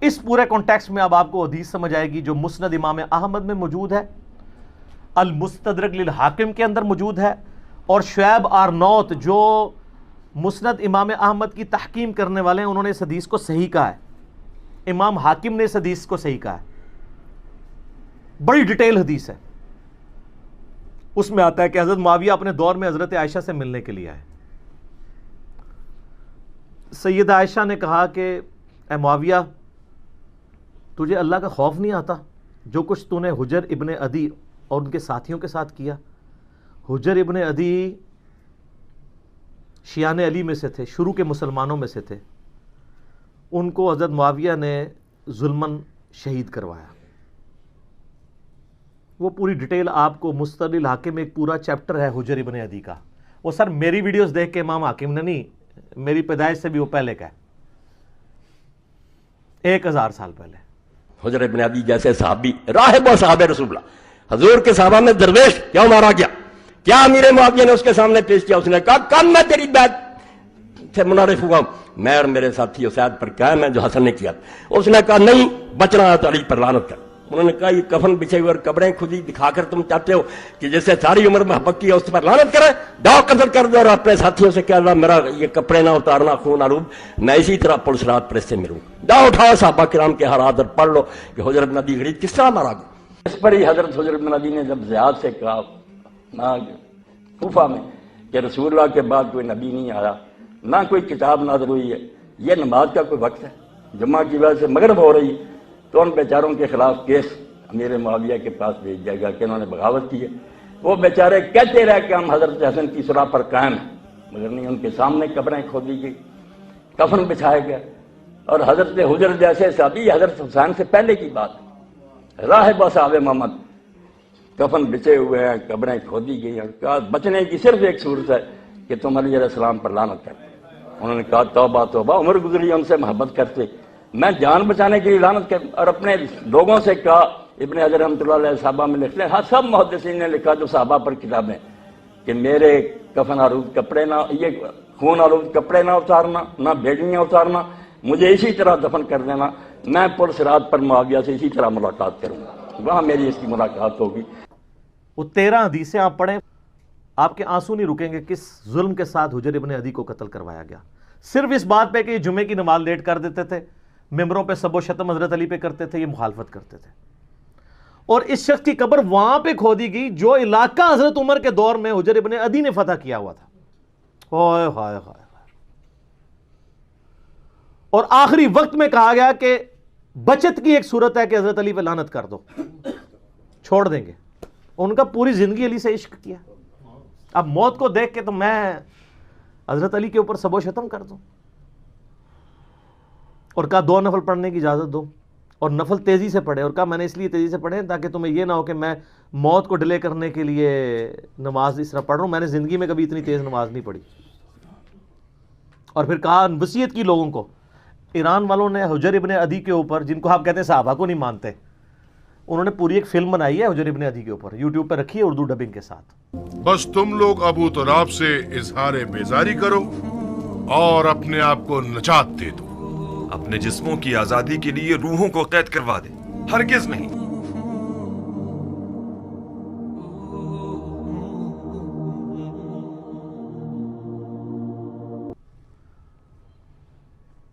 اس پورے کانٹیکسٹ میں اب آپ کو حدیث سمجھ آئے گی جو مسند امام احمد میں موجود ہے، المستدرک للحاکم کے اندر موجود ہے، اور شعیب آرنوت جو مسند امام احمد کی تحکیم کرنے والے ہیں، انہوں نے اس حدیث کو صحیح کہا ہے، امام حاکم نے اس حدیث کو صحیح کہا ہے، بڑی ڈیٹیل حدیث ہے۔ اس میں آتا ہے کہ حضرت معاویہ اپنے دور میں حضرت عائشہ سے ملنے کے لیے آئے۔ سیدہ عائشہ نے کہا کہ اے معاویہ، تجھے اللہ کا خوف نہیں آتا جو کچھ تو نے حجر ابن عدی اور ان کے ساتھیوں کے ساتھ کیا؟ حجر ابن عدی شیعان علی میں سے تھے، شروع کے مسلمانوں میں سے تھے، ان کو حضرت معاویہ نے ظلماً شہید کروایا۔ وہ پوری ڈیٹیل آپ کو مستدرک الحاکم میں ایک پورا چیپٹر ہے حجر ابن عدی کا۔ وہ سر میری ویڈیوز دیکھ کے امام حاکم نے نہیں، میری پیدائش سے بھی وہ پہلے کا ہے، 1000 سال پہلے۔ حجر ابن عدی جیسے صحابی، راہب و صحابہ رسول اللہ، حضور کے صحابہ میں درویش کیوں مارا گیا؟ کیا امیر معاویہ نے اس کے سامنے پیش کیا؟ اس نے کہا کب میں تیری بیعت سے منعرف ہوا؟ میں اور میرے ساتھی اسید پر قائم ہے جو حسن نے کیا۔ اس نے کہا نہیں، بچنا ہے تو علی پر لعنت کر۔ انہوں نے کہا یہ کفن بچھے ہوئے اور قبریں کھدی دکھا کر تم چاہتے ہو کہ جسے ساری عمر محبت کی ہے اس پر لعنت کرے؟ داؤ قتل کر دو اور اپنے ساتھیوں سے کہہ اللہ میرا یہ کپڑے نہ اتارنا خون آلود، میں اسی طرح پولیس رات پر اس سے ملوں۔ داؤ اٹھاؤ صحابہ کرام کے حالات اور پڑھ لو کہ حجر بن عدی غریب کس طرح مارا گیا۔ اس پر ہی حضرت حجر بن عدی نے جب زیاد سے کہا نہ کوفہ میں کہ رسول اللہ کے بعد کوئی نبی نہیں آیا، نہ کوئی کتاب نازل ہوئی ہے، یہ نماز کا کوئی وقت ہے، جمعہ کی وجہ سے مغرب ہو رہی، تو ان بیچاروں کے خلاف کیس امیر معاویہ کے پاس بھیج جائے گا کہ انہوں نے بغاوت کی ہے۔ وہ بیچارے کہتے رہے کہ ہم حضرت حسن کی صلاح پر قائم ہیں، مگر نہیں، ان کے سامنے قبریں کھودی گئی، کفن بچھائے گئے، اور حضرت حجر جیسے صحابی، حضرت حسین سے پہلے کی بات، راہب صحابہ محمد کفن بچے ہوئے ہیں، قبریں کھودی گئی ہیں۔ کہا بچنے کی صرف ایک صورت ہے کہ تم علیہ السلام پر لعنت کرتے۔ انہوں نے کہا توبہ توبہ، عمر گزری ان سے محبت کرتے، میں جان بچانے کے لیے لعنت کر، اور اپنے لوگوں سے کہا، ابن حجر رحمۃ اللہ علیہ صحابہ میں لکھتے ہیں، ہاں سب محدثین نے لکھا جو صحابہ پر کتابیں، کہ میرے کفن آلود کپڑے نہ، یہ خون آلود کپڑے نہ اتارنا، نہ بیڑیاں اتارنا، مجھے اسی طرح دفن کر دینا، میں پل صراط پر معاویہ سے اسی طرح ملاقات کروں گا، وہاں میری اس کی ملاقات ہوگی۔ وہ 13 حدیثیں آپ پڑھیں، آپ کے آنسو نہیں رکیں گے کس ظلم کے ساتھ حجر ابن عدی کو قتل کروایا گیا، صرف اس بات پہ کہ یہ جمعے کی نماز لیٹ کر دیتے تھے، ممبروں پہ سب و شتم حضرت علی پہ کرتے تھے، یہ مخالفت کرتے تھے۔ اور اس شخص کی قبر وہاں پہ کھودی گئی جو علاقہ حضرت عمر کے دور میں حجر ابن عدی نے فتح کیا ہوا تھا۔ ہائے ہائے ہائے۔ اور آخری وقت میں کہا گیا کہ بچت کی ایک صورت ہے کہ حضرت علی پہ لعنت کر دو، چھوڑ دیں گے۔ ان کا پوری زندگی علی سے عشق کیا، اب موت کو دیکھ کے تو میں حضرت علی کے اوپر سب و شتم کر دوں؟ اور کہا 2 نفل پڑھنے کی اجازت دو، اور نفل تیزی سے پڑھے، اور کہا میں نے اس لیے تیزی سے پڑھے تاکہ تمہیں یہ نہ ہو کہ میں موت کو ڈیلے کرنے کے لیے نماز اس طرح پڑھ رہا ہوں، میں نے زندگی میں کبھی اتنی تیز نماز نہیں پڑھی۔ اور پھر کہا وصیت کی لوگوں کو، ایران والوں نے حجر ابن عدی کے اوپر، جن کو آپ کہتے ہیں صحابہ کو نہیں مانتے، انہوں نے پوری ایک فلم بنائی ہے حجر ابن عدی کے اوپر، یوٹیوب پہ رکھی ہے اردو ڈبنگ کے ساتھ۔ بس تم لوگ ابو طراب سے اظہار بیزاری کرو اور اپنے آپ کو نجات دے دو، اپنے جسموں کی آزادی کے لیے روحوں کو قید کروا دے، ہرگز نہیں۔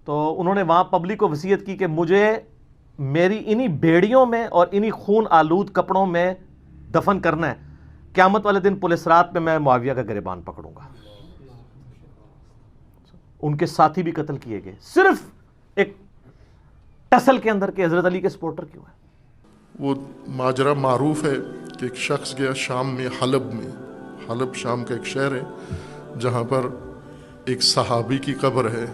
تو انہوں نے وہاں پبلک کو وصیت کی کہ مجھے میری انہی بیڑیوں میں اور انہی خون آلود کپڑوں میں دفن کرنا ہے، قیامت والے دن پل صراط پہ میں معاویہ کا گریبان پکڑوں گا۔ ان کے ساتھی بھی قتل کیے گئے، صرف ایک ٹسل کے اندر کے حضرت علی کے سپورٹر کیوں ہے۔ وہ ماجرا معروف ہے کہ ایک شخص گیا شام میں، حلب شام کا ایک شہر ہے جہاں پر ایک صحابی کی قبر ہے،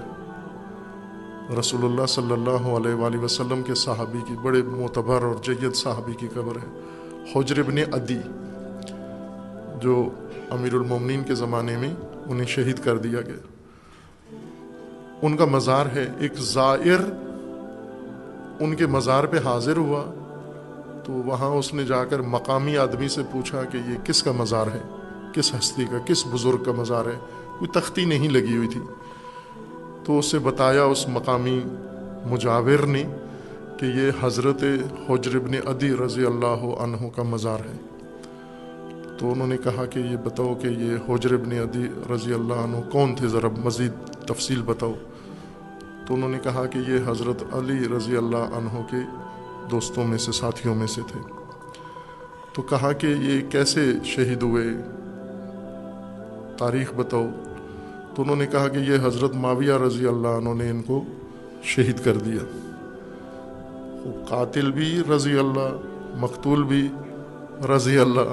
رسول اللہ صلی اللہ علیہ وآلہ وسلم کے صحابی کی، بڑے معتبر اور جید صحابی کی قبر ہے، حجر ابن عدی، جو امیر المومنین کے زمانے میں انہیں شہید کر دیا گیا۔ ان کا مزار ہے، ایک زائر ان کے مزار پہ حاضر ہوا تو وہاں اس نے جا کر مقامی آدمی سے پوچھا کہ یہ کس کا مزار ہے، کس ہستی کا، کس بزرگ کا مزار ہے، کوئی تختی نہیں لگی ہوئی تھی، تو اسے بتایا اس مقامی مجاور نے کہ یہ حضرت حجر ابن عدی رضی اللہ عنہ کا مزار ہے۔ تو انہوں نے کہا کہ یہ بتاؤ کہ یہ حجر ابن عدی رضی اللہ عنہ کون تھے، ذرا مزید تفصیل بتاؤ۔ تو انہوں نے کہا کہ یہ حضرت علی رضی اللہ عنہ کے دوستوں میں سے، ساتھیوں میں سے تھے۔ تو کہا کہ یہ کیسے شہید ہوئے، تاریخ بتاؤ۔ تو انہوں نے کہا کہ یہ حضرت معاویہ رضی اللہ عنہ نے ان کو شہید کر دیا۔ قاتل بھی رضی اللہ، مقتول بھی رضی اللہ،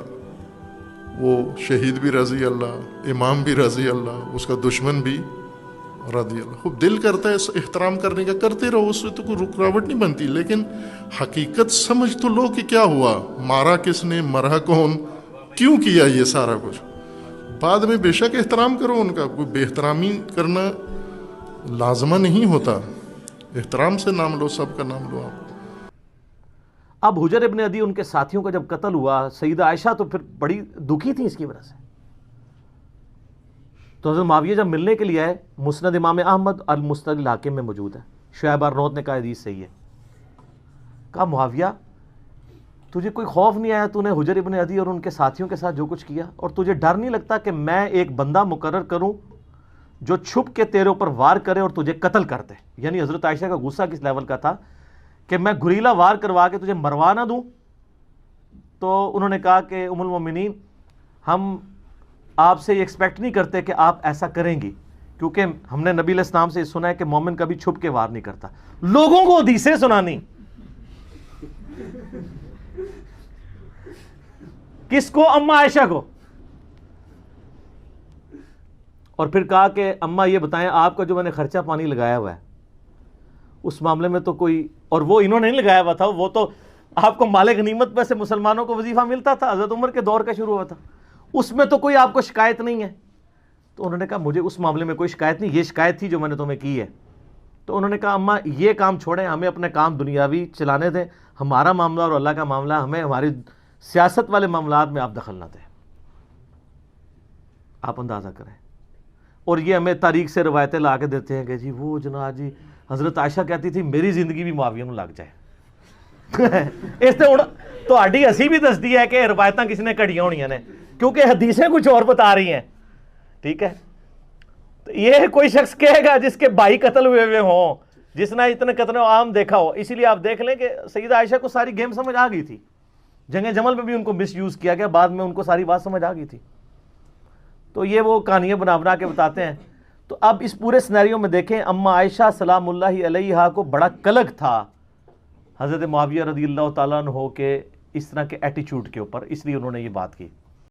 وہ شہید بھی رضی اللہ، امام بھی رضی اللہ، اس کا دشمن بھی رضی اللہ۔ خوب دل کرتا ہے احترام کرنے کا، کرتے رہو، اس سے تو کوئی رکاوٹ نہیں بنتی، لیکن حقیقت سمجھ تو لو کہ کیا ہوا، مارا کس نے، مرا کون، کیوں کیا یہ سارا کچھ۔ بعد میں بے شک احترام کرو ان کا، کوئی بے احترامی کرنا لازمہ نہیں ہوتا، احترام سے نام لو، سب کا نام لو آپ۔ اب حجر ابن عدی ان کے ساتھیوں کا جب قتل ہوا، سیدہ عائشہ تو پھر بڑی دکھی تھی اس کی وجہ سے۔ تو حضرت معاویہ جب ملنے کے لیے آئے، مسند امام احمد المستدرک الحاکم میں موجود ہے، شعیب ارنوت نے کہا حدیث صحیح ہے۔ کہا معاویہ تجھے کوئی خوف نہیں آیا، تو نے حجر ابن عدی اور ان کے ساتھیوں کے ساتھ جو کچھ کیا، اور تجھے ڈر نہیں لگتا کہ میں ایک بندہ مقرر کروں جو چھپ کے تیرے اوپر وار کرے اور تجھے قتل کر دے؟ یعنی حضرت عائشہ کا غصہ کس لیول کا تھا کہ میں گریلا وار کروا کے تجھے مروا نہ دوں۔ تو انہوں نے کہا کہ ام المومنین، ہم آپ سے یہ ایکسپیکٹ نہیں کرتے کہ آپ ایسا کریں گی، کیونکہ ہم نے نبی علیہ السلام سے سنا ہے کہ مومن کبھی چھپ کے وار نہیں کرتا۔ لوگوں کو حدیثیں سنانی، کس کو؟ اما عائشہ کو۔ اور پھر کہا کہ اماں یہ بتائیں، آپ کا جو میں نے خرچہ پانی لگایا ہوا ہے اس معاملے میں تو کوئی، اور وہ انہوں نے نہیں لگایا ہوا تھا، وہ تو آپ کو مال غنیمت میں سے مسلمانوں کو وظیفہ ملتا تھا، حضرت عمر کے دور کا شروع ہوا تھا، اس میں تو کوئی آپ کو شکایت نہیں ہے۔ تو انہوں نے کہا مجھے اس معاملے میں کوئی شکایت نہیں، یہ شکایت تھی جو میں نے تمہیں کی ہے۔ تو انہوں نے کہا اماں یہ کام چھوڑیں، ہمیں اپنے کام دنیاوی چلانے دیں، ہمارا معاملہ اور اللہ کا معاملہ، ہمیں ہماری سیاست والے معاملات میں آپ دخل نہ دیں۔ آپ اندازہ کریں۔ اور یہ ہمیں تاریخ سے روایتیں لا کے دیتے ہیں کہ جی وہ جناب جی حضرت عائشہ کہتی تھی میری زندگی بھی معاویہ میں لگ جائے۔ اس نے تو ہڈی ہسی بھی دستی ہے کہ روایتاں کس نے کڑیاں ہونی نے، کیونکہ حدیثیں کچھ اور بتا رہی ہیں، ٹھیک ہے۔ تو یہ کوئی شخص کہے گا جس کے بھائی قتل ہوئے ہوں، جس نے اتنے قتل عام دیکھا ہو۔ اسی لیے آپ دیکھ لیں کہ سیدہ عائشہ کو ساری گیم سمجھ آ گئی تھی، جنگ جمل میں بھی ان کو مس یوز کیا گیا، بعد میں ان کو ساری بات سمجھ آ گئی تھی۔ تو یہ وہ کہانیاں بنا کے بتاتے ہیں۔ تو اب اس پورے سینیریو میں دیکھیں، اما عائشہ سلام اللہ علیہا کو بڑا کلک تھا حضرت معاویہ رضی اللہ تعالیٰ عنہ کے اس طرح کے ایٹیچیوڈ کے اوپر، اس لیے انہوں نے یہ بات کی۔